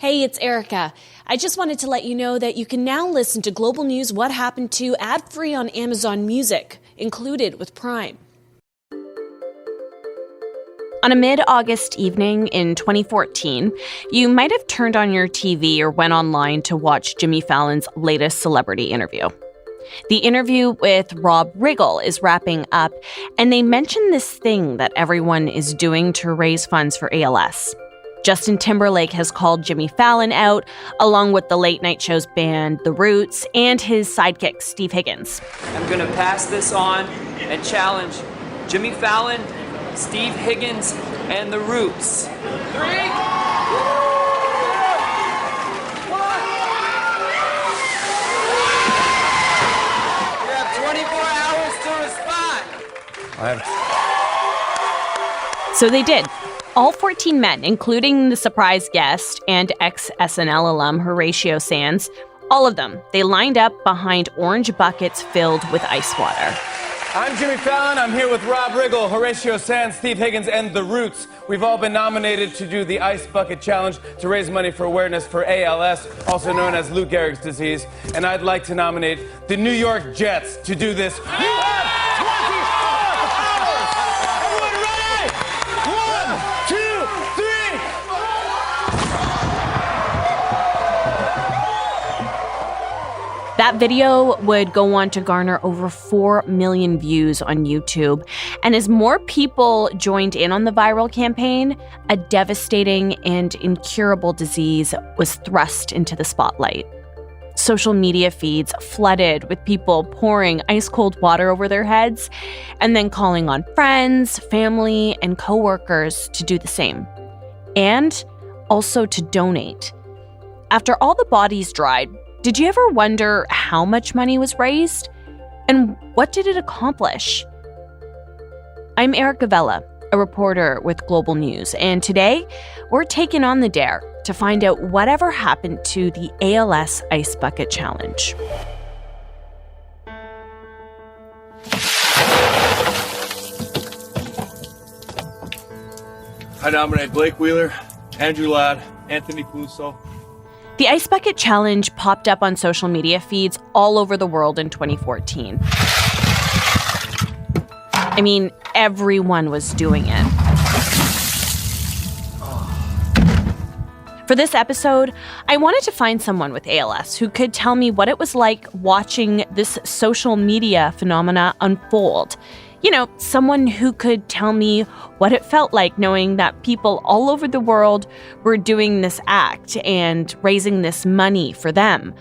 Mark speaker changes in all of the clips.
Speaker 1: Hey, it's Erica. I just wanted to let you know that you can now listen to Global News What Happened To ad-free on Amazon Music, included with Prime. On a mid-August evening in 2014, you might have turned on your TV or went online to watch Jimmy Fallon's latest celebrity interview. The interview with Rob Riggle is wrapping up, and they mention this thing that everyone is doing to raise funds for ALS. Justin Timberlake has called Jimmy Fallon out, along with the late-night show's band, The Roots, and his sidekick, Steve Higgins.
Speaker 2: I'm going to pass this on and challenge Jimmy Fallon, Steve Higgins, and The Roots. 3, 2, 1. You have 24 hours to respond.
Speaker 1: So they did. All 14 men, including the surprise guest and ex-SNL alum Horatio Sanz, all of them, they lined up behind orange buckets filled with ice water.
Speaker 3: I'm Jimmy Fallon. I'm here with Rob Riggle, Horatio Sanz, Steve Higgins, and The Roots. We've all been nominated to do the Ice Bucket Challenge to raise money for awareness for ALS, also known as Lou Gehrig's disease. And I'd like to nominate the New York Jets to do this. You have 24 hours!
Speaker 1: That video would go on to garner over 4 million views on YouTube. And as more people joined in on the viral campaign, a devastating and incurable disease was thrust into the spotlight. Social media feeds flooded with people pouring ice-cold water over their heads and then calling on friends, family, and coworkers to do the same. And also to donate. After all the bodies dried, did you ever wonder how much money was raised? And what did it accomplish? I'm Erica Vella, a reporter with Global News, and today we're taking on the dare to find out whatever happened to the ALS Ice Bucket Challenge.
Speaker 4: I nominate Blake Wheeler, Andrew Ladd, Anthony Puso.
Speaker 1: The Ice Bucket Challenge popped up on social media feeds all over the world in 2014. I mean, everyone was doing it. For this episode, I wanted to find someone with ALS who could tell me what it was like watching this social media phenomena unfold. You know, someone who could tell me what it felt like knowing that people all over the world were doing this act and raising this money for them.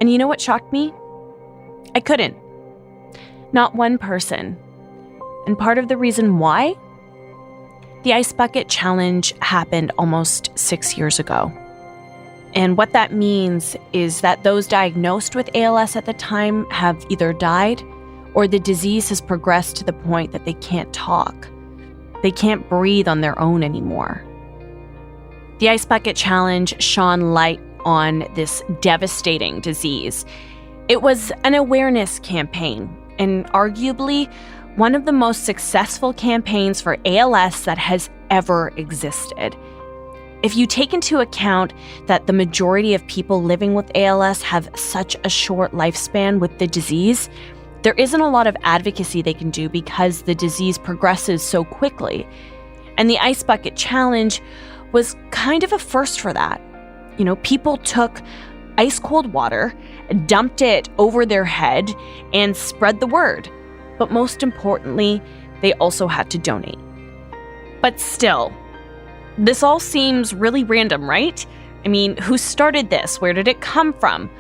Speaker 1: And you know what shocked me? I couldn't. Not one person. And part of the reason why? The Ice Bucket Challenge happened almost 6 years ago. And what that means is that those diagnosed with ALS at the time have either died or the disease has progressed to the point that they can't talk. They can't breathe on their own anymore. The Ice Bucket Challenge shone light on this devastating disease. It was an awareness campaign, and arguably one of the most successful campaigns for ALS that has ever existed. If you take into account that the majority of people living with ALS have such a short lifespan with the disease, there isn't a lot of advocacy they can do because the disease progresses so quickly. And the Ice Bucket Challenge was kind of a first for that. You know, people took ice cold water, dumped it over their head, and spread the word. But most importantly, they also had to donate. But still, this all seems really random, right? I mean, who started this? Where did it come from?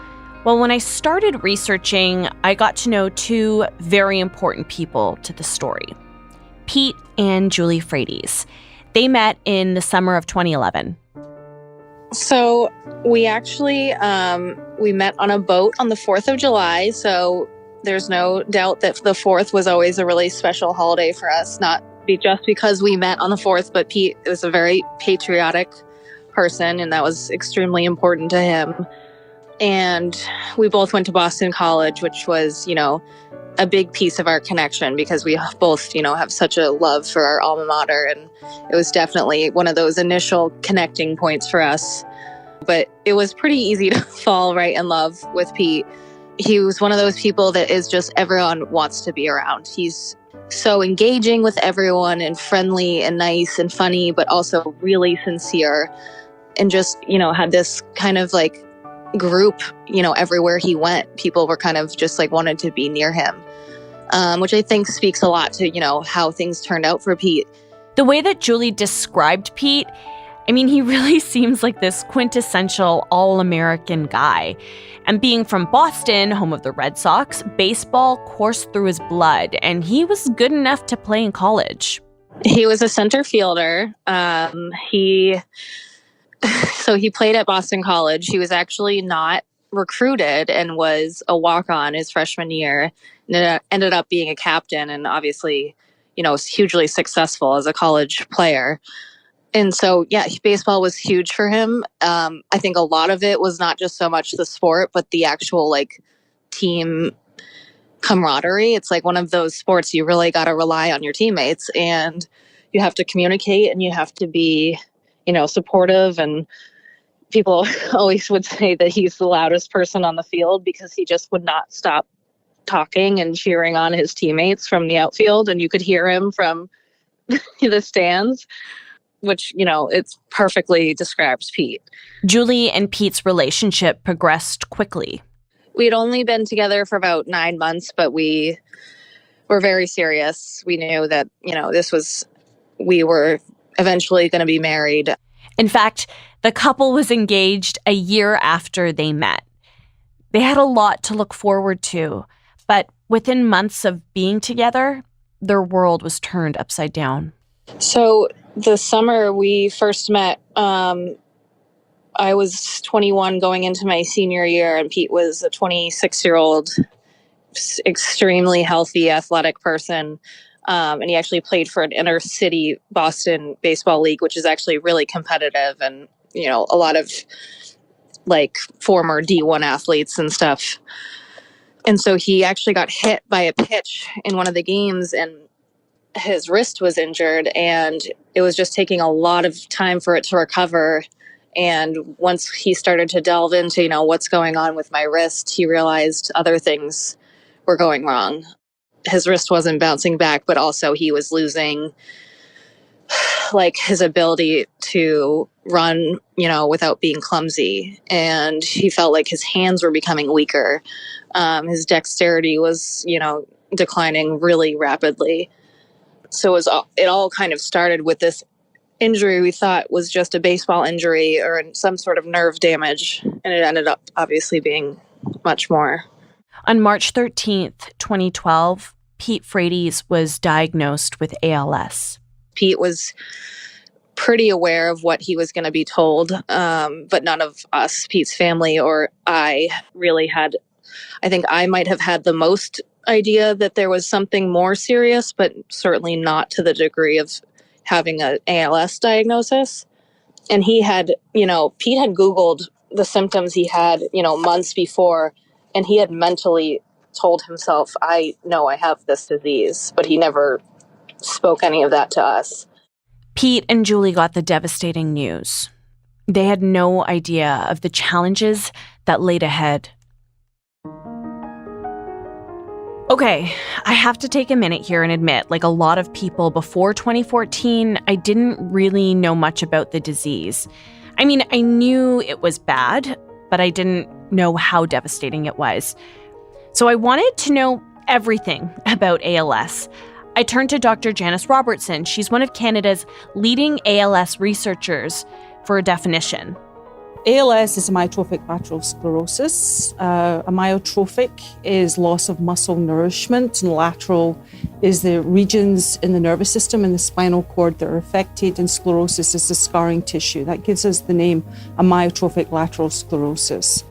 Speaker 1: Well, when I started researching, I got to know two very important people to the story. Pete and Julie Frates. They met in the summer of 2011.
Speaker 5: So we actually, we met on a boat on the 4th of July. So there's no doubt that the 4th was always a really special holiday for us, not just because we met on the 4th, but Pete is a very patriotic person, and that was extremely important to him. And we both went to Boston College, which was, you know, a big piece of our connection because we both, you know, have such a love for our alma mater. And it was definitely one of those initial connecting points for us. But it was pretty easy to fall right in love with Pete. He was one of those people that is just everyone wants to be around. He's so engaging with everyone and friendly and nice and funny, but also really sincere. And just, had this kind of like group, everywhere he went, people were kind of just like wanted to be near him, which I think speaks a lot to, how things turned out for Pete.
Speaker 1: The way that Julie described Pete, he really seems like this quintessential all-American guy. And being from Boston, home of the Red Sox, baseball coursed through his blood, and he was good enough to play in college.
Speaker 5: He was a center fielder. He played at Boston College. He was actually not recruited and was a walk-on his freshman year. And ended up being a captain and obviously, was hugely successful as a college player. And so, baseball was huge for him. I think a lot of it was not just so much the sport, but the actual team camaraderie. It's like one of those sports you really got to rely on your teammates, and you have to communicate and you have to be, supportive. And people always would say that he's the loudest person on the field because he just would not stop talking and cheering on his teammates from the outfield. And you could hear him from the stands, which, it perfectly describes Pete.
Speaker 1: Julie and Pete's relationship progressed quickly.
Speaker 5: We had only been together for about 9 months, but we were very serious. We knew that, we were eventually going to be married.
Speaker 1: In fact, the couple was engaged a year after they met. They had a lot to look forward to, but within months of being together, their world was turned upside down.
Speaker 5: So the summer we first met, I was 21 going into my senior year, and Pete was a 26-year-old, extremely healthy, athletic person. And he actually played for an inner city Boston baseball league, which is actually really competitive, and, a lot of former D1 athletes and stuff. And so he actually got hit by a pitch in one of the games, and his wrist was injured, and it was just taking a lot of time for it to recover. And once he started to delve into, what's going on with my wrist, he realized other things were going wrong. His wrist wasn't bouncing back, but also he was losing his ability to run, without being clumsy. And he felt like his hands were becoming weaker. His dexterity was, declining really rapidly. So it all kind of started with this injury we thought was just a baseball injury or some sort of nerve damage, and it ended up obviously being much more.
Speaker 1: On March 13th, 2012, Pete Frates was diagnosed with ALS.
Speaker 5: Pete was pretty aware of what he was going to be told, but none of us, Pete's family or I, really had. I think I might have had the most idea that there was something more serious, but certainly not to the degree of having an ALS diagnosis. And he had, Pete had Googled the symptoms he had, months before, and he had mentally told himself, I know I have this disease, but he never spoke any of that to us.
Speaker 1: Pete and Julie got the devastating news. They had no idea of the challenges that laid ahead. Okay, I have to take a minute here and admit, like a lot of people before 2014, I didn't really know much about the disease. I knew it was bad, but I didn't know how devastating it was. So I wanted to know everything about ALS. I turned to Dr. Janice Robertson. She's one of Canada's leading ALS researchers for a definition.
Speaker 6: ALS is amyotrophic lateral sclerosis. Amyotrophic is loss of muscle nourishment, and lateral is the regions in the nervous system and the spinal cord that are affected, and sclerosis is the scarring tissue. That gives us the name amyotrophic lateral sclerosis.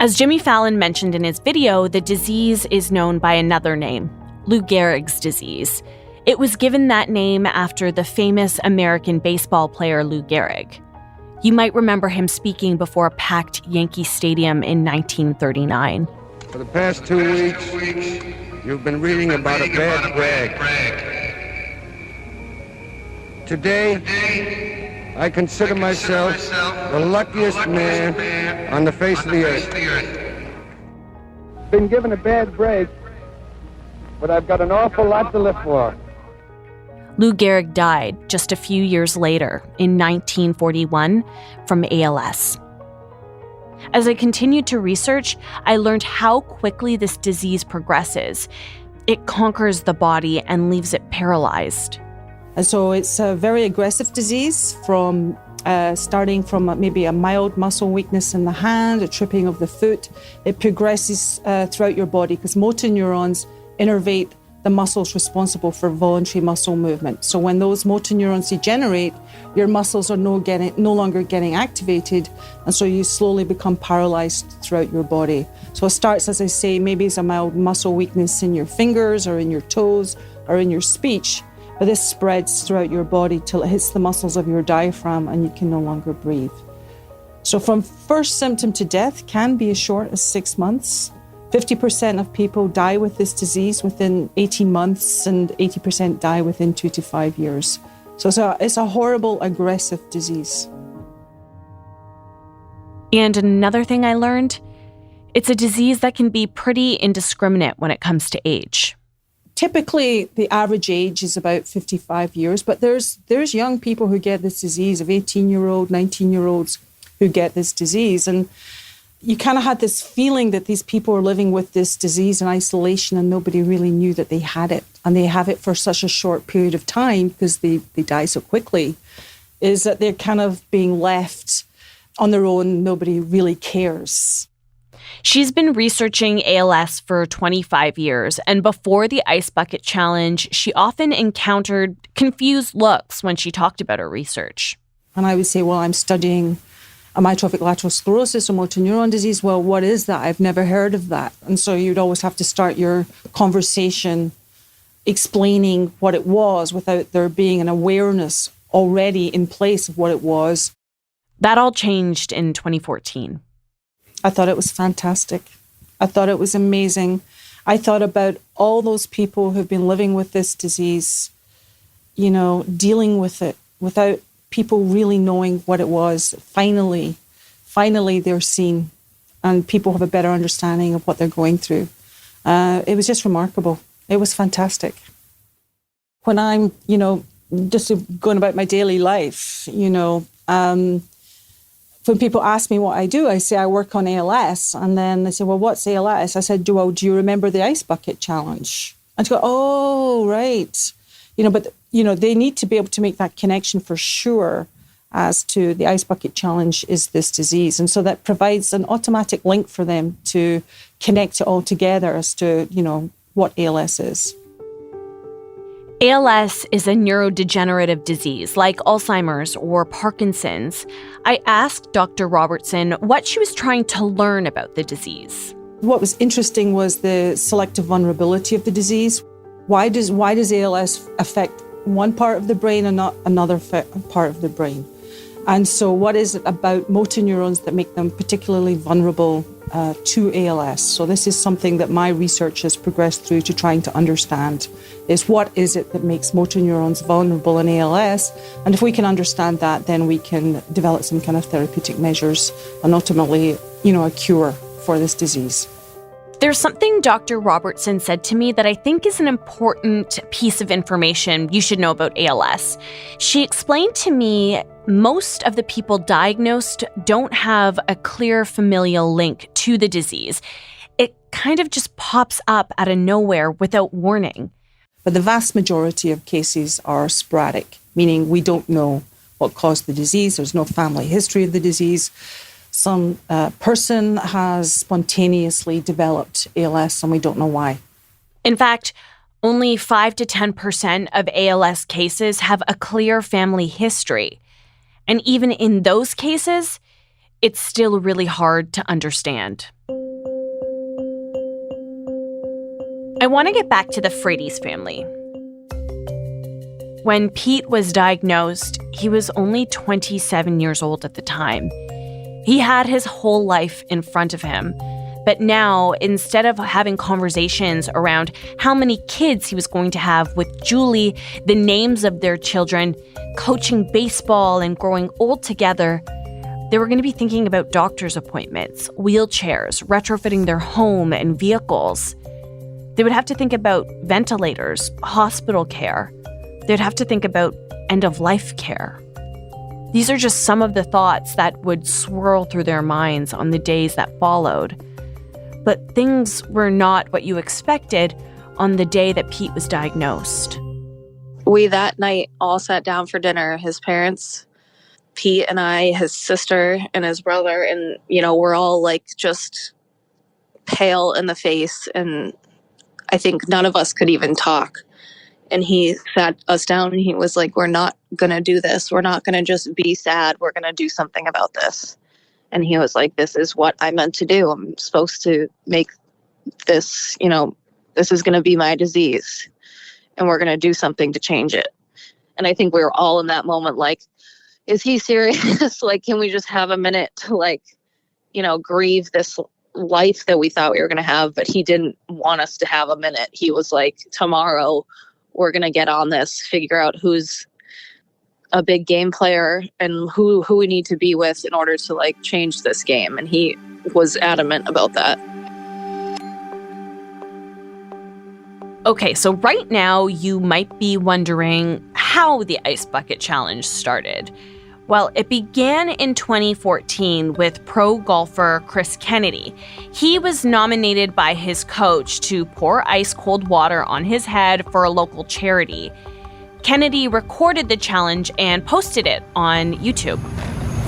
Speaker 1: As Jimmy Fallon mentioned in his video, the disease is known by another name, Lou Gehrig's disease. It was given that name after the famous American baseball player Lou Gehrig. You might remember him speaking before a packed Yankee Stadium in 1939.
Speaker 7: For the past 2 weeks, you've been reading about a bad brag. Today, I consider myself the luckiest man on the face of the earth. Been given a bad break, but I've got an awful lot to live for.
Speaker 1: Lou Gehrig died just a few years later, in 1941, from ALS. As I continued to research, I learned how quickly this disease progresses. It conquers the body and leaves it paralyzed.
Speaker 6: And so it's a very aggressive disease, from starting from maybe a mild muscle weakness in the hand, a tripping of the foot. It progresses throughout your body because motor neurons innervate the muscles responsible for voluntary muscle movement. So when those motor neurons degenerate, your muscles are no longer getting activated, and so you slowly become paralyzed throughout your body. So it starts, as I say, maybe as a mild muscle weakness in your fingers or in your toes or in your speech, but this spreads throughout your body till it hits the muscles of your diaphragm and you can no longer breathe. So from first symptom to death can be as short as 6 months. 50% of people die with this disease within 18 months, and 80% die within 2 to 5 years. So it's a horrible, aggressive disease.
Speaker 1: And another thing I learned, it's a disease that can be pretty indiscriminate when it comes to age.
Speaker 6: Typically, the average age is about 55 years, but there's young people who get this disease, of 18-year-old, 19-year-olds who get this disease. And you kind of had this feeling that these people are living with this disease in isolation and nobody really knew that they had it. And they have it for such a short period of time because they die so quickly, is that they're kind of being left on their own. Nobody really cares.
Speaker 1: She's been researching ALS for 25 years, and before the Ice Bucket Challenge, she often encountered confused looks when she talked about her research.
Speaker 6: And I would say, well, I'm studying amyotrophic lateral sclerosis or motor neuron disease. Well, what is that? I've never heard of that. And so you'd always have to start your conversation explaining what it was without there being an awareness already in place of what it was.
Speaker 1: That all changed in 2014.
Speaker 6: I thought it was fantastic. I thought it was amazing. I thought about all those people who've been living with this disease, dealing with it without people really knowing what it was. Finally, they're seen and people have a better understanding of what they're going through. It was just remarkable. It was fantastic. When I'm, just going about my daily life, when people ask me what I do, I say I work on ALS. And then they say, well, what's ALS? I said, do you remember the Ice Bucket Challenge? And they go, oh, right. They need to be able to make that connection for sure as to the Ice Bucket Challenge is this disease. And so that provides an automatic link for them to connect it all together as to, what ALS is.
Speaker 1: ALS is a neurodegenerative disease like Alzheimer's or Parkinson's. I asked Dr. Robertson what she was trying to learn about the disease.
Speaker 6: What was interesting was the selective vulnerability of the disease. Why does ALS affect one part of the brain and not another part of the brain? And so what is it about motor neurons that make them particularly vulnerable to ALS? So this is something that my research has progressed through to trying to understand, is what is it that makes motor neurons vulnerable in ALS? And if we can understand that, then we can develop some kind of therapeutic measures and ultimately, a cure for this disease.
Speaker 1: There's something Dr. Robertson said to me that I think is an important piece of information you should know about ALS. She explained to me most of the people diagnosed don't have a clear familial link to the disease. It kind of just pops up out of nowhere without warning.
Speaker 6: But the vast majority of cases are sporadic, meaning we don't know what caused the disease. There's no family history of the disease. Some person has spontaneously developed ALS and we don't know why.
Speaker 1: In fact, only 5 to 10% of ALS cases have a clear family history. And even in those cases, it's still really hard to understand. I want to get back to the Frates family. When Pete was diagnosed, he was only 27 years old at the time. He had his whole life in front of him, But now, instead of having conversations around how many kids he was going to have with Julie, the names of their children, coaching baseball and growing old together, they were going to be thinking about doctor's appointments, wheelchairs, retrofitting their home and vehicles. They would have to think about ventilators, hospital care. They'd have to think about end-of-life care. These are just some of the thoughts that would swirl through their minds on the days that followed. But things were not what you expected on the day that Pete was diagnosed.
Speaker 5: We that night all sat down for dinner, his parents, Pete and I, his sister and his brother, and, we're all like just pale in the face. And I think none of us could even talk. And he sat us down and he was like, we're not going to do this. We're not going to just be sad. We're going to do something about this. And he was like, this is what I meant to do. I'm supposed to make this, this is going to be my disease. And we're going to do something to change it. And I think we were all in that moment like, is he serious? Like, can we just have a minute to grieve this life that we thought we were going to have? But he didn't want us to have a minute. He was like, tomorrow we're going to get on this, figure out who's a big game player and who we need to be with in order to change this game. And he was adamant about that.
Speaker 1: Okay, so right now you might be wondering how the Ice Bucket Challenge started. Well, it began in 2014 with pro golfer Chris Kennedy. He was nominated by his coach to pour ice cold water on his head for a local charity. Kennedy recorded the challenge and posted it on YouTube.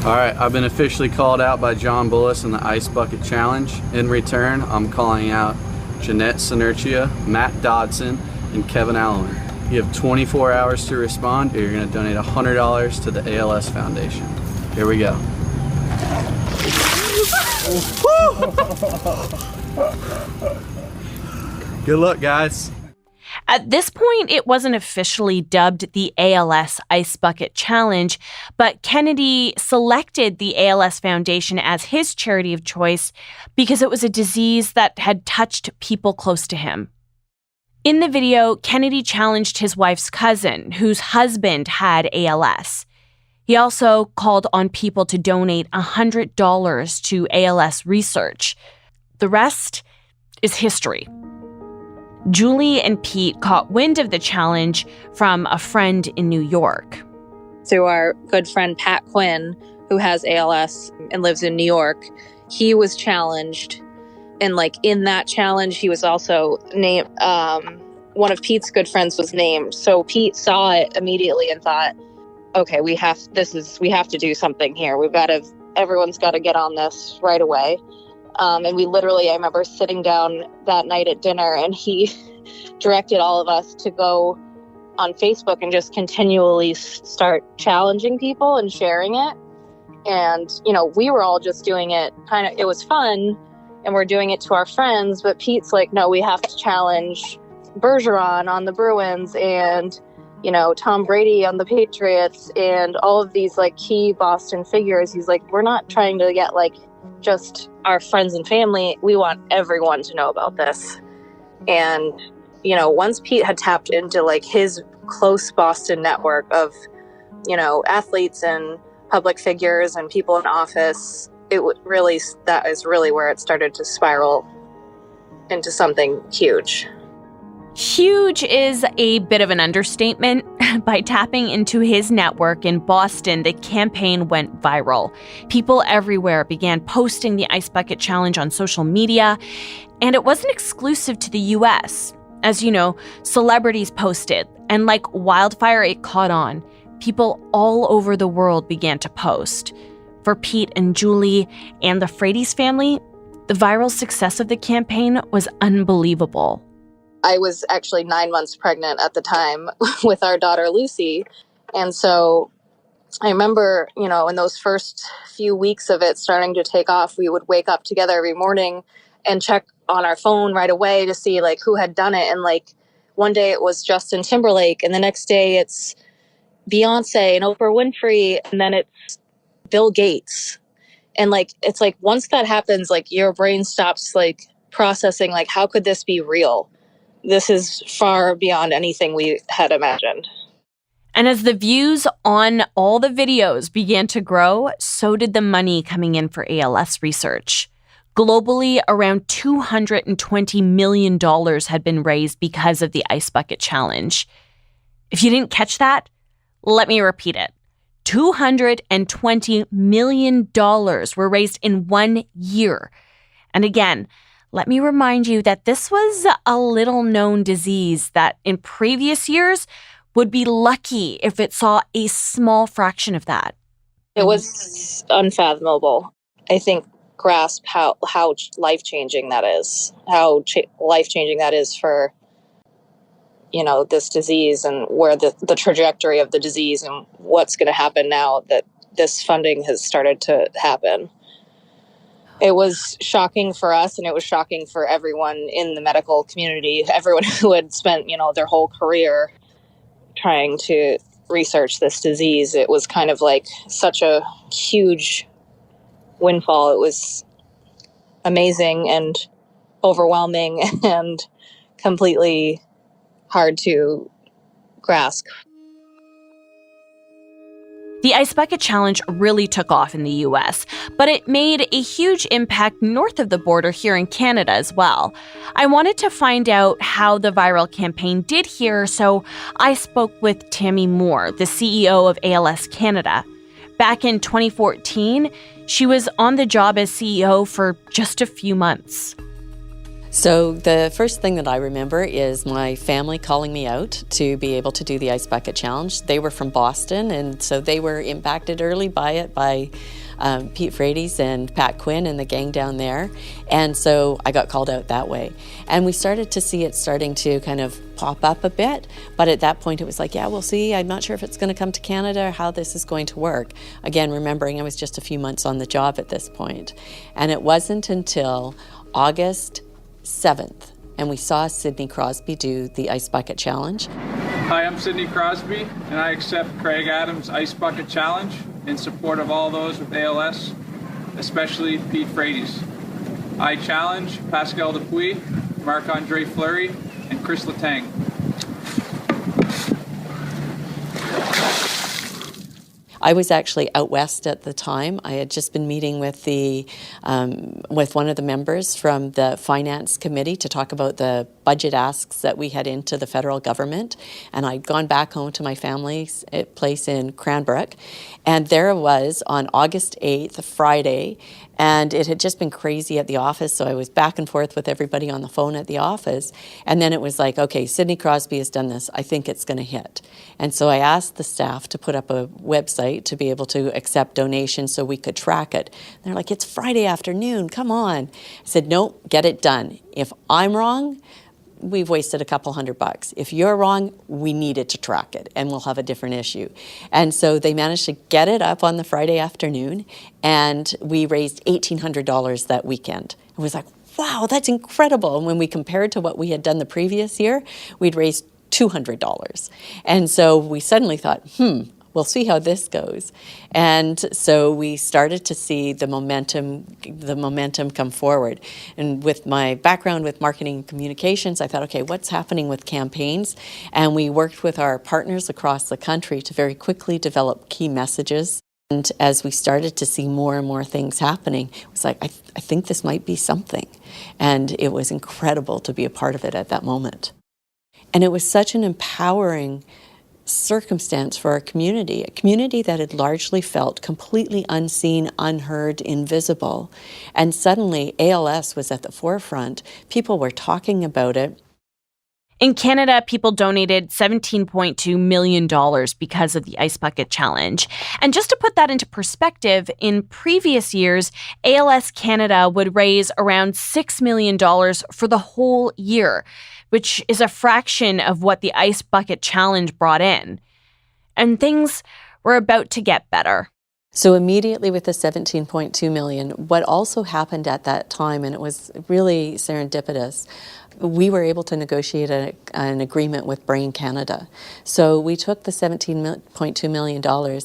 Speaker 8: All right, I've been officially called out by John Bullis in the Ice Bucket Challenge. In return, I'm calling out Jeanette Sinertia, Matt Dodson, and Kevin Allen. You have 24 hours to respond, or you're going to donate $100 to the ALS Foundation. Here we go. Good luck, guys.
Speaker 1: At this point, it wasn't officially dubbed the ALS Ice Bucket Challenge, but Kennedy selected the ALS Foundation as his charity of choice because it was a disease that had touched people close to him. In the video, Kennedy challenged his wife's cousin, whose husband had ALS. He also called on people to donate $100 to ALS research. The rest is history. Julie and Pete caught wind of the challenge from a friend in New York.
Speaker 5: Through our good friend Pat Quinn, who has ALS and lives in New York, he was challenged. And in that challenge, he was also named, one of Pete's good friends was named. So Pete saw it immediately and thought, okay, we have to do something here. Everyone's got to get on this right away. And we literally, I remember sitting down that night at dinner and he directed all of us to go on Facebook and just continually start challenging people and sharing it. And, we were all just doing it it was fun and we're doing it to our friends. But Pete's like, no, we have to challenge Bergeron on the Bruins and, Tom Brady on the Patriots and all of these key Boston figures. He's like, we're not trying to get just our friends and family. We want everyone to know about this. And, once Pete had tapped into his close Boston network of, athletes and public figures and people in office, that is really where it started to spiral into something huge.
Speaker 1: Huge is a bit of an understatement. By tapping into his network in Boston, the campaign went viral. People everywhere began posting the Ice Bucket Challenge on social media, and it wasn't exclusive to the US. As you know, celebrities posted, and like wildfire, it caught on. People all over the world began to post. For Pete and Julie and the Frates family, the viral success of the campaign was unbelievable.
Speaker 5: I was actually 9 months pregnant at the time with our daughter, Lucy. And so I remember, in those first few weeks of it starting to take off, we would wake up together every morning and check on our phone right away to see who had done it. And one day it was Justin Timberlake, and the next day it's Beyonce and Oprah Winfrey, and then it's Bill Gates. And like, it's like, once that happens, like your brain stops like processing, like, how could this be real? This is far beyond anything we had imagined.
Speaker 1: And as the views on all the videos began to grow, so did the money coming in for ALS research. Globally, around $220 million had been raised because of the Ice Bucket Challenge. If you didn't catch that, let me repeat it. $220 million were raised in 1 year. And again, let me remind you that this was a little-known disease that in previous years would be lucky if it saw a small fraction of that.
Speaker 5: It was unfathomable. I think grasp how life-changing that is, life-changing that is for, you know, this disease, and where the trajectory of the disease and what's going to happen now that this funding has started to happen. It was shocking for us, and it was shocking for everyone in the medical community, everyone who had spent, you know, their whole career trying to research this disease. It was kind of like such a huge windfall. It was amazing and overwhelming and completely hard to grasp.
Speaker 1: The Ice Bucket Challenge really took off in the US, but it made a huge impact north of the border here in Canada as well. I wanted to find out how the viral campaign did here, so I spoke with Tammy Moore, the CEO of ALS Canada. Back in 2014, she was on the job as CEO for just a few months.
Speaker 9: So the first thing that I remember is my family calling me out to be able to do the Ice Bucket Challenge. They were from Boston, and so they were impacted early by it, by Pete Frates and Pat Quinn and the gang down there. And so I got called out that way. And we started to see it starting to kind of pop up a bit. But at that point, it was like, yeah, we'll see. I'm not sure if it's going to come to Canada or how this is going to work. Again, remembering I was just a few months on the job at this point. And it wasn't until August 7th, and we saw Sidney Crosby do the Ice Bucket Challenge.
Speaker 10: Hi, I'm Sidney Crosby, and I accept Craig Adams' Ice Bucket Challenge in support of all those with ALS, especially Pete Frates. I challenge Pascal Dupuis, Marc-Andre Fleury, and Chris Letang.
Speaker 9: I was actually out west at the time. I had just been meeting with with one of the members from the finance committee to talk about the budget asks that we had into the federal government. And I'd gone back home to my family's place in Cranbrook. And there it was on August 8th, Friday. And it had just been crazy at the office, so I was back and forth with everybody on the phone at the office. And then it was like, okay, Sidney Crosby has done this. I think it's going to hit. And so I asked the staff to put up a website to be able to accept donations so we could track it. And they're like, it's Friday afternoon, come on. I said, no, get it done. If I'm wrong, we've wasted a couple $100. If you're wrong, we needed to track it, and we'll have a different issue. And so they managed to get it up on the Friday afternoon, and we raised $1,800 that weekend. It was like, wow, that's incredible. And when we compared to what we had done the previous year, we'd raised $200. And so we suddenly thought, we'll see how this goes. And so we started to see the momentum come forward. And with my background with marketing and communications, I thought, okay, what's happening with campaigns? And we worked with our partners across the country to very quickly develop key messages. And as we started to see more and more things happening, it was like, I think this might be something. And it was incredible to be a part of it at that moment. And it was such an empowering circumstance for our community, a community that had largely felt completely unseen, unheard, invisible. And suddenly ALS was at the forefront. People were talking about it.
Speaker 1: In Canada, people donated $17.2 million because of the Ice Bucket Challenge. And just to put that into perspective, in previous years, ALS Canada would raise around $6 million for the whole year, which is a fraction of what the Ice Bucket Challenge brought in. And things were about to get better.
Speaker 9: So immediately with the $17.2 million, what also happened at that time, and it was really serendipitous, we were able to negotiate an agreement with Brain Canada. So we took the $17.2 million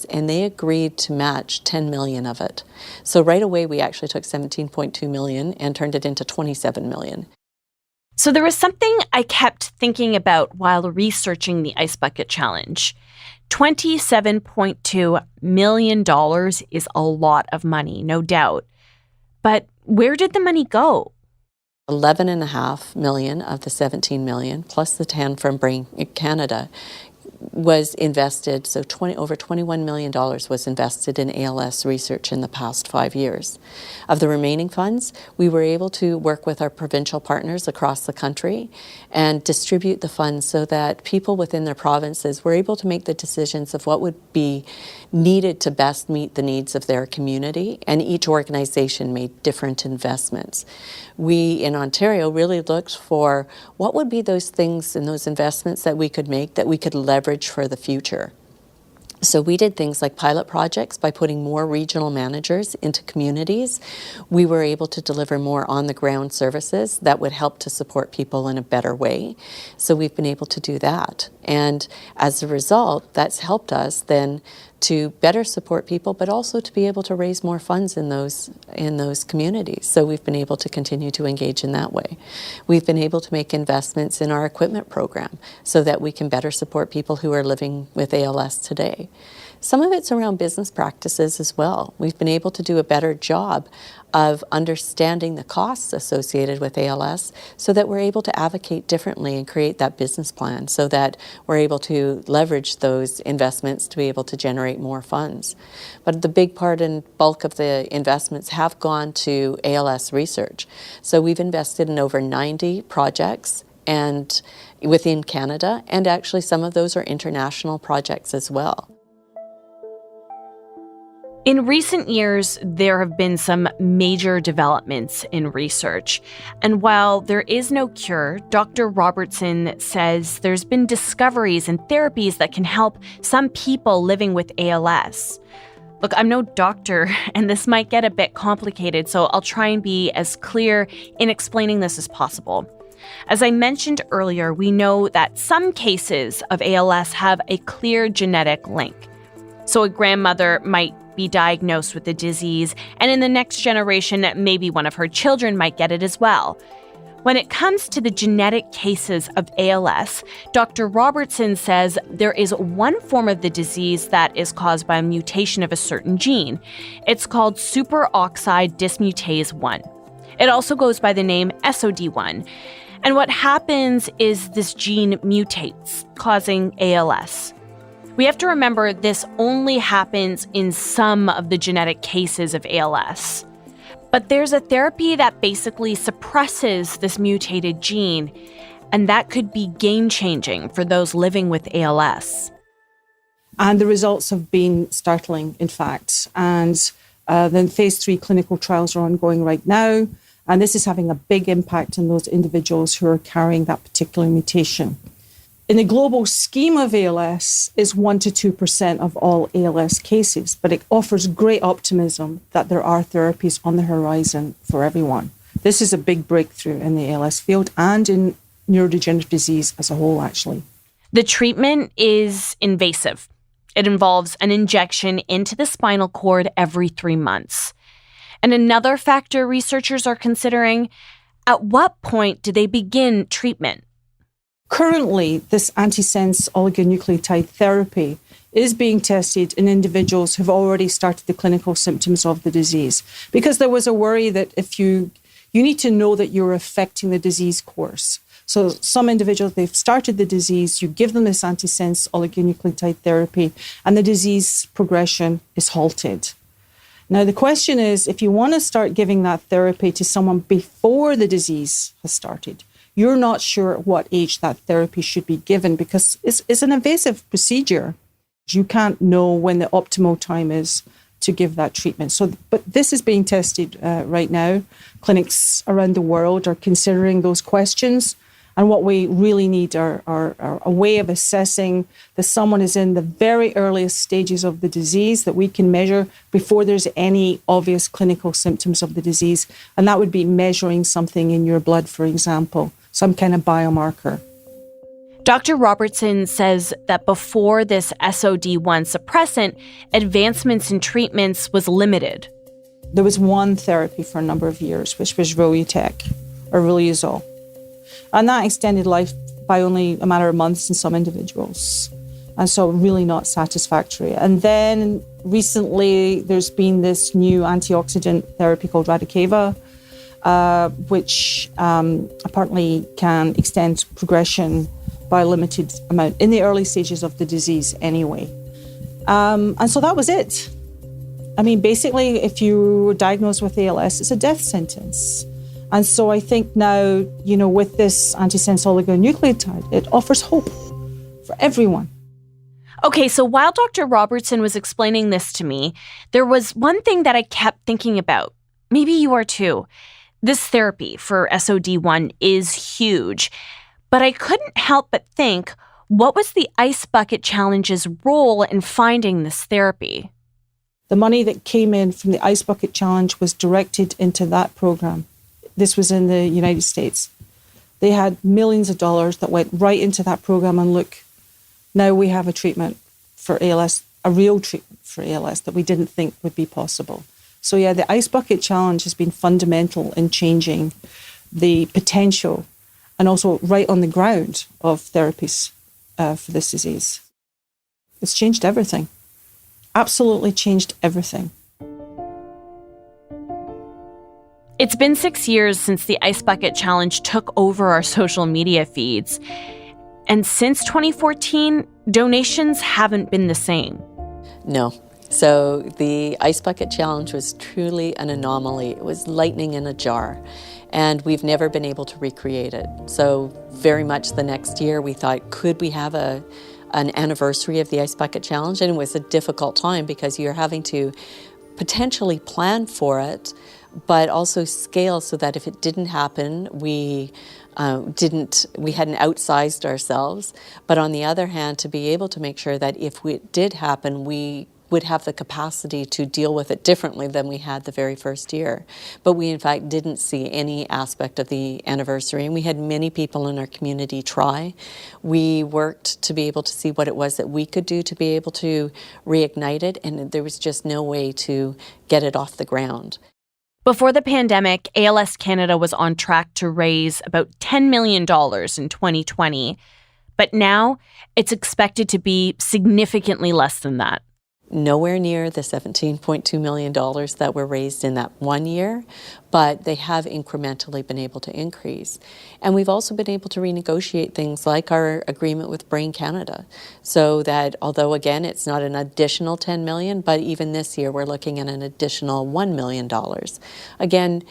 Speaker 9: and they agreed to match $10 million of it. So right away we actually took $17.2 million and turned it into $27 million.
Speaker 1: So there was something I kept thinking about while researching the Ice Bucket Challenge. $27.2 million is a lot of money, no doubt. But where did the money go?
Speaker 9: $11.5 million of the $17 million, plus the 10 from Brain Canada, was invested. So over $21 million was invested in ALS research in the past 5 years. Of the remaining funds, we were able to work with our provincial partners across the country and distribute the funds so that people within their provinces were able to make the decisions of what would be needed to best meet the needs of their community, and each organization made different investments. We in Ontario really looked for what would be those things and those investments that we could make that we could leverage for the future. So we did things like pilot projects by putting more regional managers into communities. We were able to deliver more on-the-ground services that would help to support people in a better way. So we've been able to do that. And as a result, that's helped us then to better support people, but also to be able to raise more funds in those communities. So we've been able to continue to engage in that way. We've been able to make investments in our equipment program so that we can better support people who are living with ALS today. Some of it's around business practices as well. We've been able to do a better job of understanding the costs associated with ALS so that we're able to advocate differently and create that business plan so that we're able to leverage those investments to be able to generate more funds. But the big part and bulk of the investments have gone to ALS research. So we've invested in over 90 projects and within Canada, and actually some of those are international projects as well.
Speaker 1: In recent years, there have been some major developments in research. And while there is no cure, Dr. Robertson says there's been discoveries and therapies that can help some people living with ALS. Look, I'm no doctor, and this might get a bit complicated, so I'll try and be as clear in explaining this as possible. As I mentioned earlier, we know that some cases of ALS have a clear genetic link. So a grandmother might be diagnosed with the disease, and in the next generation, maybe one of her children might get it as well. When it comes to the genetic cases of ALS, Dr. Robertson says there is one form of the disease that is caused by a mutation of a certain gene. It's called superoxide dismutase 1. It also goes by the name SOD1. And what happens is this gene mutates, causing ALS. We have to remember this only happens in some of the genetic cases of ALS. But there's a therapy that basically suppresses this mutated gene, and that could be game-changing for those living with ALS.
Speaker 6: And the results have been startling, in fact. And the phase 3 clinical trials are ongoing right now, and this is having a big impact on those individuals who are carrying that particular mutation. In the global scheme of ALS, it's 1 to 2% of all ALS cases, but it offers great optimism that there are therapies on the horizon for everyone. This is a big breakthrough in the ALS field and in neurodegenerative disease as a whole, actually.
Speaker 1: The treatment is invasive. It involves an injection into the spinal cord every 3 months. And another factor researchers are considering, at what point do they begin treatment?
Speaker 6: Currently, this antisense oligonucleotide therapy is being tested in individuals who've already started the clinical symptoms of the disease, because there was a worry that if you need to know that you're affecting the disease course. So some individuals, they've started the disease, you give them this antisense oligonucleotide therapy, and the disease progression is halted. Now, the question is, if you want to start giving that therapy to someone before the disease has started, you're not sure at what age that therapy should be given because it's an invasive procedure. You can't know when the optimal time is to give that treatment. But this is being tested right now. Clinics around the world are considering those questions. And what we really need are a way of assessing that someone is in the very earliest stages of the disease that we can measure before there's any obvious clinical symptoms of the disease. And that would be measuring something in your blood, for example, some kind of biomarker.
Speaker 1: Dr. Robertson says that before this SOD1 suppressant, advancements in treatments was limited.
Speaker 6: There was one therapy for a number of years, which was Rolutec, or Riluzole. And that extended life by only a matter of months in some individuals. And so really not satisfactory. And then recently there's been this new antioxidant therapy called Radicava, which apparently can extend progression by a limited amount in the early stages of the disease anyway. And so that was it. I mean, basically, if you were diagnosed with ALS, it's a death sentence. And so I think now, with this antisense oligonucleotide, it offers hope for everyone.
Speaker 1: Okay, so while Dr. Robertson was explaining this to me, there was one thing that I kept thinking about. Maybe you are too. This therapy for SOD1 is huge. But I couldn't help but think, what was the Ice Bucket Challenge's role in finding this therapy?
Speaker 6: The money that came in from the Ice Bucket Challenge was directed into that program. This was in the United States. They had millions of dollars that went right into that program, and look, now we have a treatment for ALS, a real treatment for ALS that we didn't think would be possible. So yeah, the Ice Bucket Challenge has been fundamental in changing the potential and also right on the ground of therapies for this disease. It's changed everything. Absolutely changed everything.
Speaker 1: It's been 6 years since the Ice Bucket Challenge took over our social media feeds. And since 2014, donations haven't been the same.
Speaker 9: No. So the Ice Bucket Challenge was truly an anomaly. It was lightning in a jar. And we've never been able to recreate it. So very much the next year we thought, could we have an anniversary of the Ice Bucket Challenge? And it was a difficult time because you're having to potentially plan for it, but also scale so that if it didn't happen, we hadn't outsized ourselves. But on the other hand, to be able to make sure that if it did happen, we would have the capacity to deal with it differently than we had the very first year. But we, in fact, didn't see any aspect of the anniversary, and we had many people in our community try. We worked to be able to see what it was that we could do to be able to reignite it, and there was just no way to get it off the ground.
Speaker 1: Before the pandemic, ALS Canada was on track to raise about $10 million in 2020. But now, it's expected to be significantly less than that.
Speaker 9: Nowhere near the $17.2 million that were raised in that 1 year, but they have incrementally been able to increase. And we've also been able to renegotiate things like our agreement with Brain Canada, so that although, again, it's not an additional $10 million, but even this year we're looking at an additional $1 million. Again,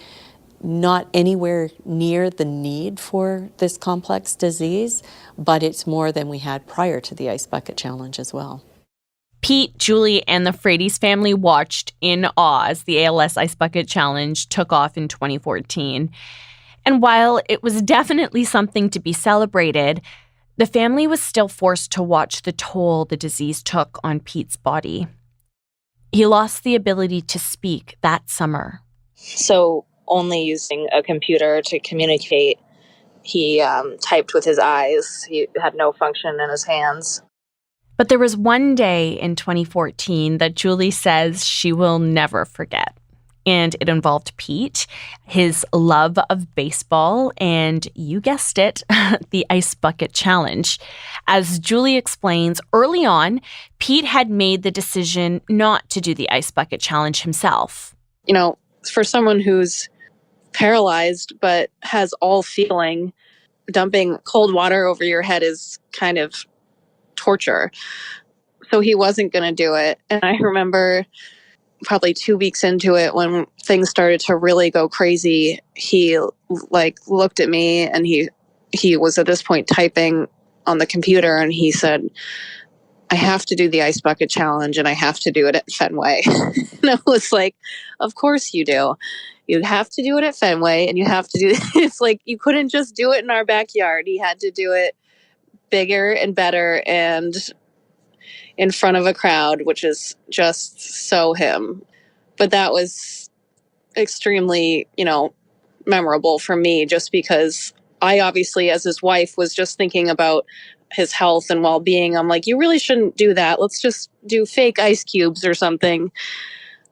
Speaker 9: not anywhere near the need for this complex disease, but it's more than we had prior to the Ice Bucket Challenge as well.
Speaker 1: Pete, Julie, and the Frates family watched in awe as the ALS Ice Bucket Challenge took off in 2014. And while it was definitely something to be celebrated, the family was still forced to watch the toll the disease took on Pete's body. He lost the ability to speak that summer.
Speaker 5: So only using a computer to communicate, he typed with his eyes. He had no function in his hands.
Speaker 1: But there was one day in 2014 that Julie says she will never forget. And it involved Pete, his love of baseball, and you guessed it, the Ice Bucket Challenge. As Julie explains, early on, Pete had made the decision not to do the Ice Bucket Challenge himself.
Speaker 5: For someone who's paralyzed but has all feeling, dumping cold water over your head is kind of torture. So he wasn't going to do it. And I remember probably 2 weeks into it, when things started to really go crazy, he looked at me, and he was at this point typing on the computer, and he said, I have to do the Ice Bucket Challenge, and I have to do it at Fenway. And I was like, of course you do. You have to do it at Fenway, and you have to do it's like you couldn't just do it in our backyard. He had to do it bigger and better and in front of a crowd, which is just so him. But that was extremely, memorable for me, just because I obviously, as his wife, was just thinking about his health and well-being. I'm like, you really shouldn't do that. Let's just do fake ice cubes or something.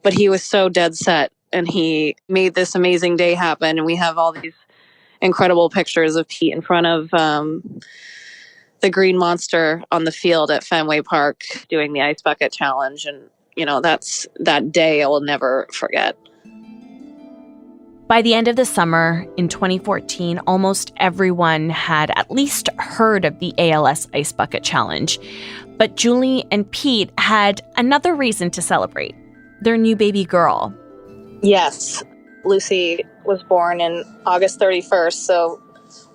Speaker 5: But he was so dead set, and he made this amazing day happen. And we have all these incredible pictures of Pete in front of the green monster on the field at Fenway Park doing the Ice Bucket Challenge. And, that's that day I will never forget.
Speaker 1: By the end of the summer in 2014, almost everyone had at least heard of the ALS Ice Bucket Challenge. But Julie and Pete had another reason to celebrate: their new baby girl.
Speaker 5: Yes, Lucy was born in August 31st, so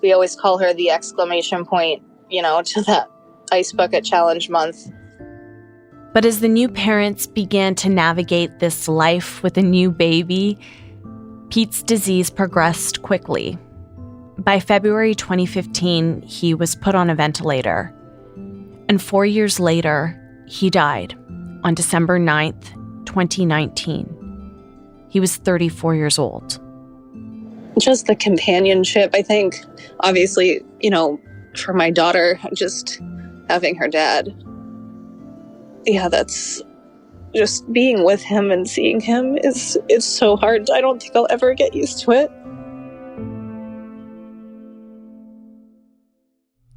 Speaker 5: we always call her the exclamation point, to that Ice Bucket Challenge month.
Speaker 1: But as the new parents began to navigate this life with a new baby, Pete's disease progressed quickly. By February 2015, he was put on a ventilator. And 4 years later, he died on December 9th, 2019. He was 34 years old.
Speaker 5: Just the companionship, I think, obviously, for my daughter, just having her dad. Yeah, that's just being with him and seeing him it's so hard. I don't think I'll ever get used to it.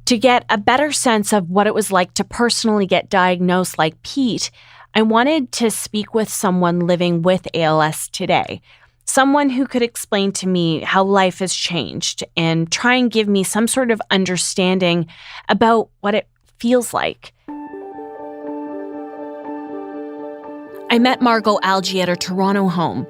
Speaker 1: To get a better sense of what it was like to personally get diagnosed like Pete, I wanted to speak with someone living with ALS today, someone who could explain to me how life has changed and try and give me some sort of understanding about what it feels like. I met Margot Algie at her Toronto home.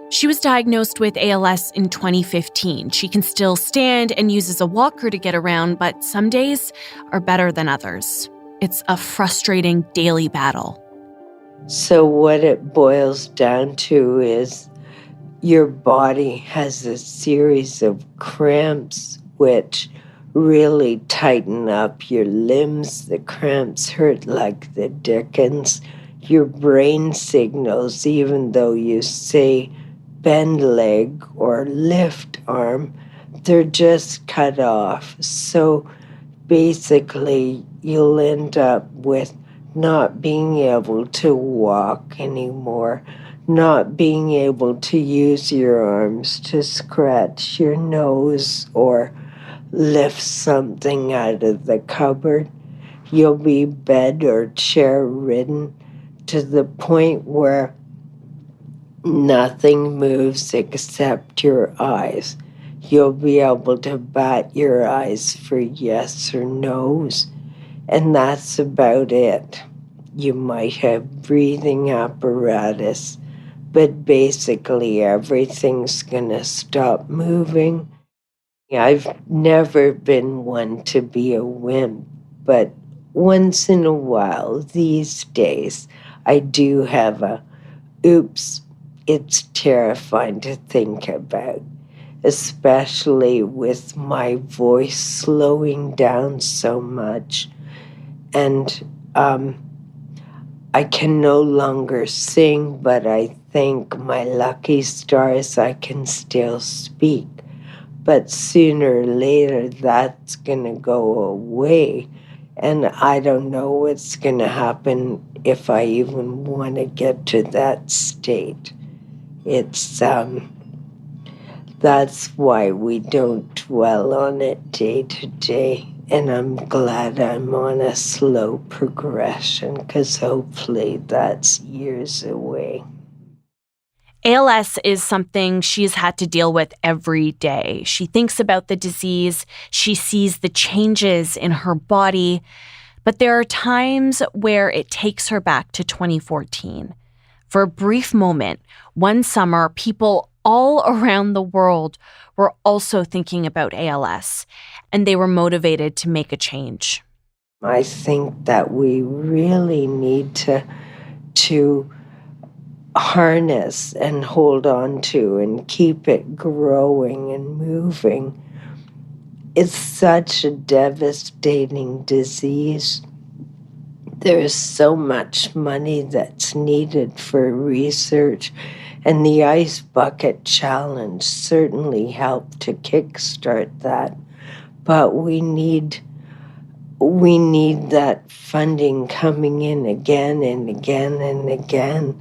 Speaker 1: She was diagnosed with ALS in 2015. She can still stand and uses a walker to get around, but some days are better than others. It's a frustrating daily battle.
Speaker 11: So what it boils down to is your body has a series of cramps which really tighten up your limbs. The cramps hurt like the dickens. Your brain signals, even though you say bend leg or lift arm, they're just cut off. So basically, you'll end up with not being able to walk anymore, not being able to use your arms to scratch your nose or lift something out of the cupboard. You'll be bed or chair ridden to the point where nothing moves except your eyes. You'll be able to bat your eyes for yes or no's, and that's about it. You might have breathing apparatus, but basically everything's gonna stop moving. I've never been one to be a wimp, but once in a while these days, I do have oops, it's terrifying to think about, especially with my voice slowing down so much. And I can no longer sing, but I thank my lucky stars I can still speak. But sooner or later, that's going to go away. And I don't know what's going to happen if I even want to get to that state. It's, that's why we don't dwell on it day to day. And I'm glad I'm on a slow progression, because hopefully that's years away.
Speaker 1: ALS is something she's had to deal with every day. She thinks about the disease. She sees the changes in her body. But there are times where it takes her back to 2014. For a brief moment, one summer, people all around the world were also thinking about ALS, and they were motivated to make a change.
Speaker 11: I think that we really need to harness and hold on to and keep it growing and moving. It's such a devastating disease. There's so much money that's needed for research, and the Ice Bucket Challenge certainly helped to kickstart that. but we need that funding coming in again and again and again.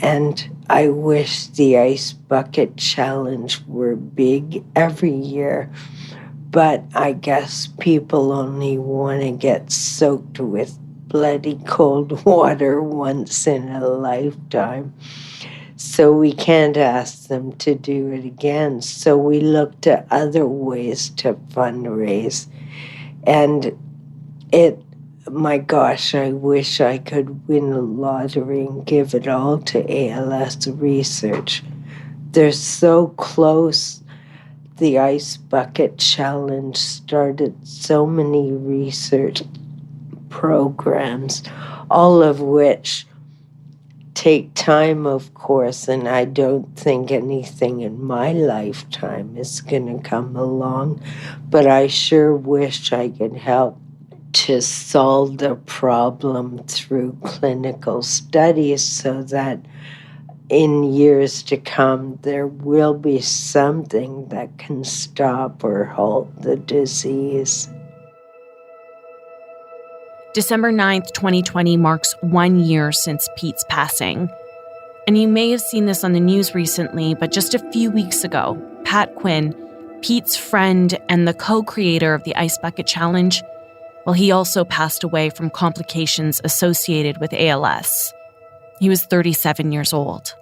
Speaker 11: And I wish the Ice Bucket Challenge were big every year, but I guess people only want to get soaked with bloody cold water once in a lifetime. So we can't ask them to do it again. So we look to other ways to fundraise. And my gosh, I wish I could win a lottery and give it all to ALS research. They're so close. The Ice Bucket Challenge started so many research programs, all of which take time, of course, and I don't think anything in my lifetime is going to come along, but I sure wish I could help to solve the problem through clinical studies so that in years to come there will be something that can stop or halt the disease.
Speaker 1: December 9th, 2020 marks 1 year since Pete's passing. And you may have seen this on the news recently, but just a few weeks ago, Pat Quinn, Pete's friend and the co-creator of the Ice Bucket Challenge, well, he also passed away from complications associated with ALS. He was 37 years old.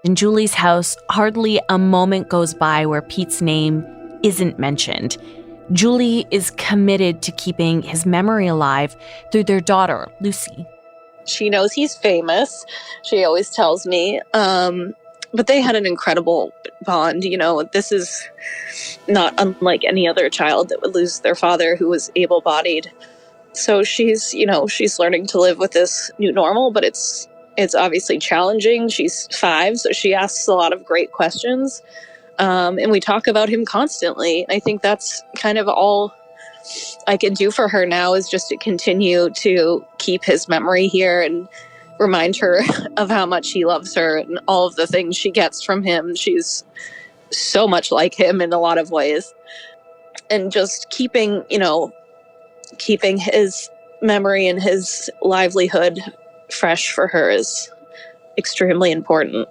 Speaker 1: In Julie's house, hardly a moment goes by where Pete's name isn't mentioned. Julie is committed to keeping his memory alive through their daughter, Lucy.
Speaker 5: She knows he's famous. She always tells me. But they had an incredible bond. You know, this is not unlike any other child that would lose their father who was able-bodied. So she's learning to live with this new normal, but it's obviously challenging. She's 5, so she asks a lot of great questions. And we talk about him constantly. I think that's kind of all I can do for her now is just to continue to keep his memory here and remind her of how much he loves her and all of the things she gets from him. She's so much like him in a lot of ways. And just keeping his memory and his livelihood fresh for her is extremely important.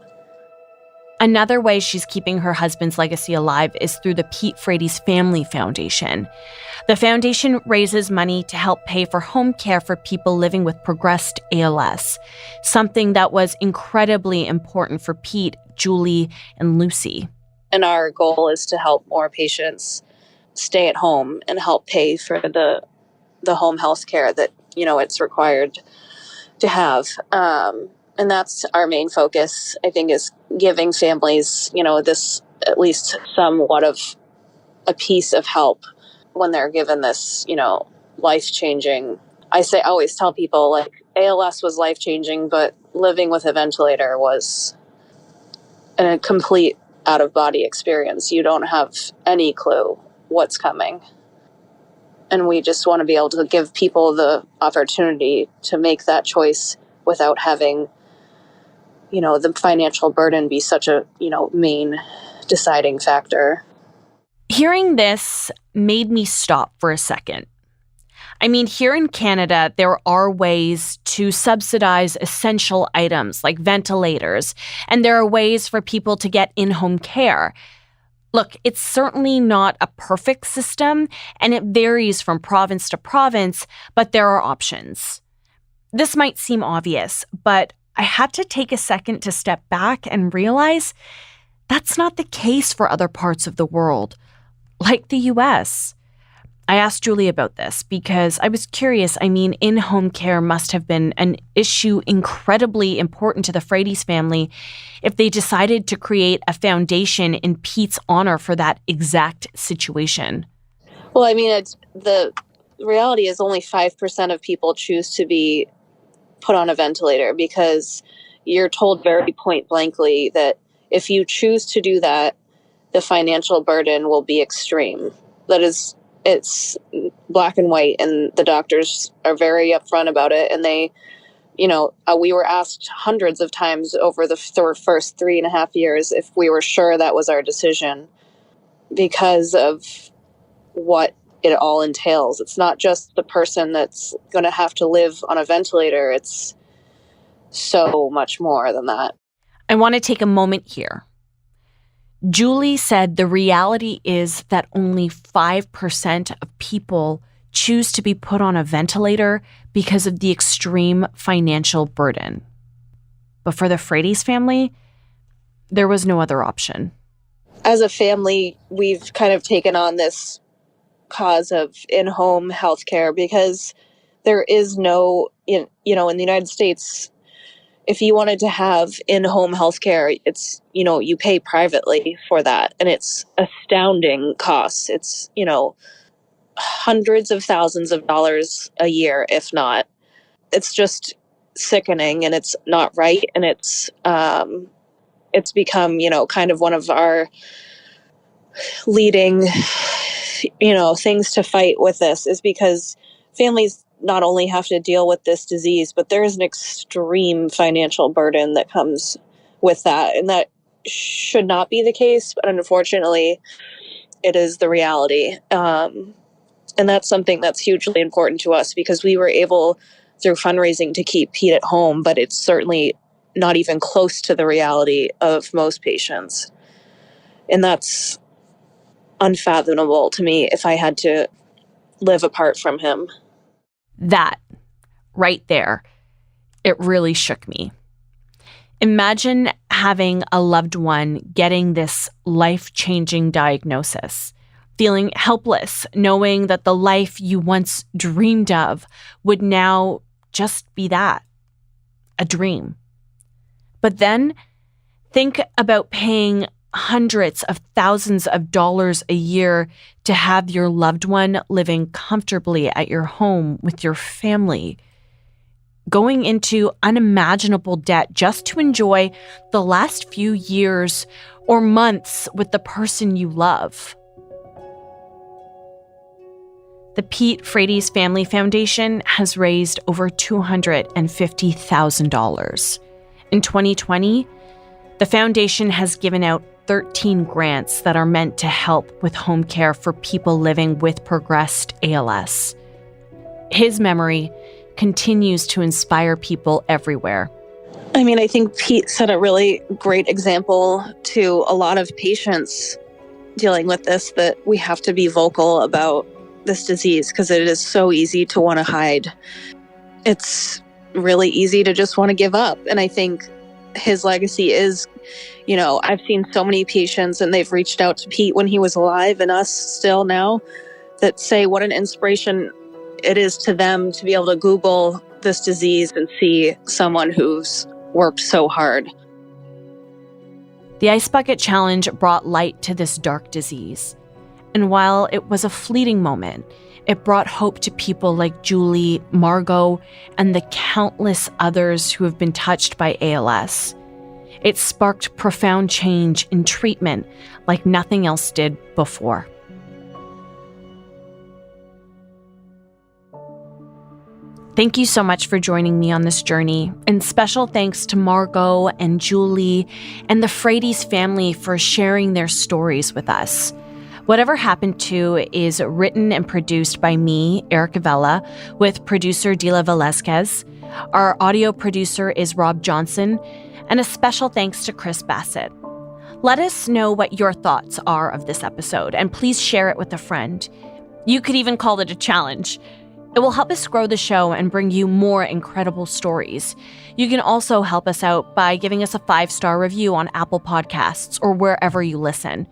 Speaker 1: Another way she's keeping her husband's legacy alive is through the Pete Frates Family Foundation. The foundation raises money to help pay for home care for people living with progressed ALS, something that was incredibly important for Pete, Julie, and Lucy.
Speaker 5: And our goal is to help more patients stay at home and help pay for the home health care that, it's required to have. And that's our main focus, I think, is giving families, this at least somewhat of a piece of help when they're given this, life-changing. I always tell people, like, ALS was life-changing, but living with a ventilator was a complete out-of-body experience. You don't have any clue what's coming. And we just want to be able to give people the opportunity to make that choice without having the financial burden be such a, main deciding factor.
Speaker 1: Hearing this made me stop for a second. I mean, here in Canada, there are ways to subsidize essential items like ventilators, and there are ways for people to get in-home care. Look, it's certainly not a perfect system, and it varies from province to province, but there are options. This might seem obvious, but I had to take a second to step back and realize that's not the case for other parts of the world, like the US. I asked Julie about this because I was curious. I mean, in-home care must have been an issue incredibly important to the Frates family if they decided to create a foundation in Pete's honor for that exact situation.
Speaker 5: Well, I mean, the reality is only 5% of people choose to be put on a ventilator because you're told very point blankly that if you choose to do that, the financial burden will be extreme. It's black and white, and the doctors are very upfront about it. And they, we were asked hundreds of times over the first 3.5 years if we were sure that was our decision because of what it all entails. It's not just the person that's going to have to live on a ventilator. It's so much more than that.
Speaker 1: I want to take a moment here. Julie said the reality is that only 5% of people choose to be put on a ventilator because of the extreme financial burden. But for the Frates family, there was no other option.
Speaker 5: As a family, we've kind of taken on this cause of in-home healthcare because there is no, in the United States, if you wanted to have in-home healthcare, it's, you pay privately for that. And it's astounding costs. It's, hundreds of thousands of dollars a year, if not. It's just sickening, and it's not right. And it's become, kind of one of our leading, things to fight with this, is because families not only have to deal with this disease, but there is an extreme financial burden that comes with that. And that should not be the case, but unfortunately, it is the reality. And that's something that's hugely important to us, because we were able, through fundraising, to keep Pete at home, but it's certainly not even close to the reality of most patients. And that's unfathomable to me if I had to live apart from him.
Speaker 1: That, right there, it really shook me. Imagine having a loved one getting this life-changing diagnosis, feeling helpless, knowing that the life you once dreamed of would now just be that, a dream. But then think about paying hundreds of thousands of dollars a year to have your loved one living comfortably at your home with your family, going into unimaginable debt just to enjoy the last few years or months with the person you love. The Pete Frates Family Foundation has raised over $250,000. In 2020, the foundation has given out 13 grants that are meant to help with home care for people living with progressed ALS. His memory continues to inspire people everywhere.
Speaker 5: I mean, I think Pete set a really great example to a lot of patients dealing with this, that we have to be vocal about this disease, because it is so easy to want to hide. It's really easy to just want to give up. And I think his legacy is, I've seen so many patients, and they've reached out to Pete when he was alive, and us still now, that say what an inspiration it is to them to be able to Google this disease and see someone who's worked so hard.
Speaker 1: The Ice Bucket Challenge brought light to this dark disease. And while it was a fleeting moment, it brought hope to people like Julie, Margot, and the countless others who have been touched by ALS. It sparked profound change in treatment like nothing else did before. Thank you so much for joining me on this journey, and special thanks to Margot and Julie and the Frates family for sharing their stories with us. Whatever Happened To is written and produced by me, Erica Vela, with producer Dila Velasquez. Our audio producer is Rob Johnson, and a special thanks to Chris Bassett. Let us know what your thoughts are of this episode, and please share it with a friend. You could even call it a challenge. It will help us grow the show and bring you more incredible stories. You can also help us out by giving us a 5-star review on Apple Podcasts or wherever you listen.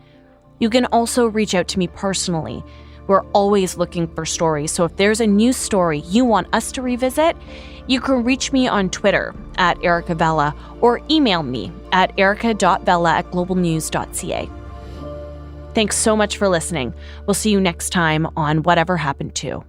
Speaker 1: You can also reach out to me personally. We're always looking for stories, so if there's a news story you want us to revisit, you can reach me on Twitter at Erica Vela or email me at erica.vela@globalnews.ca. Thanks so much for listening. We'll see you next time on Whatever Happened To.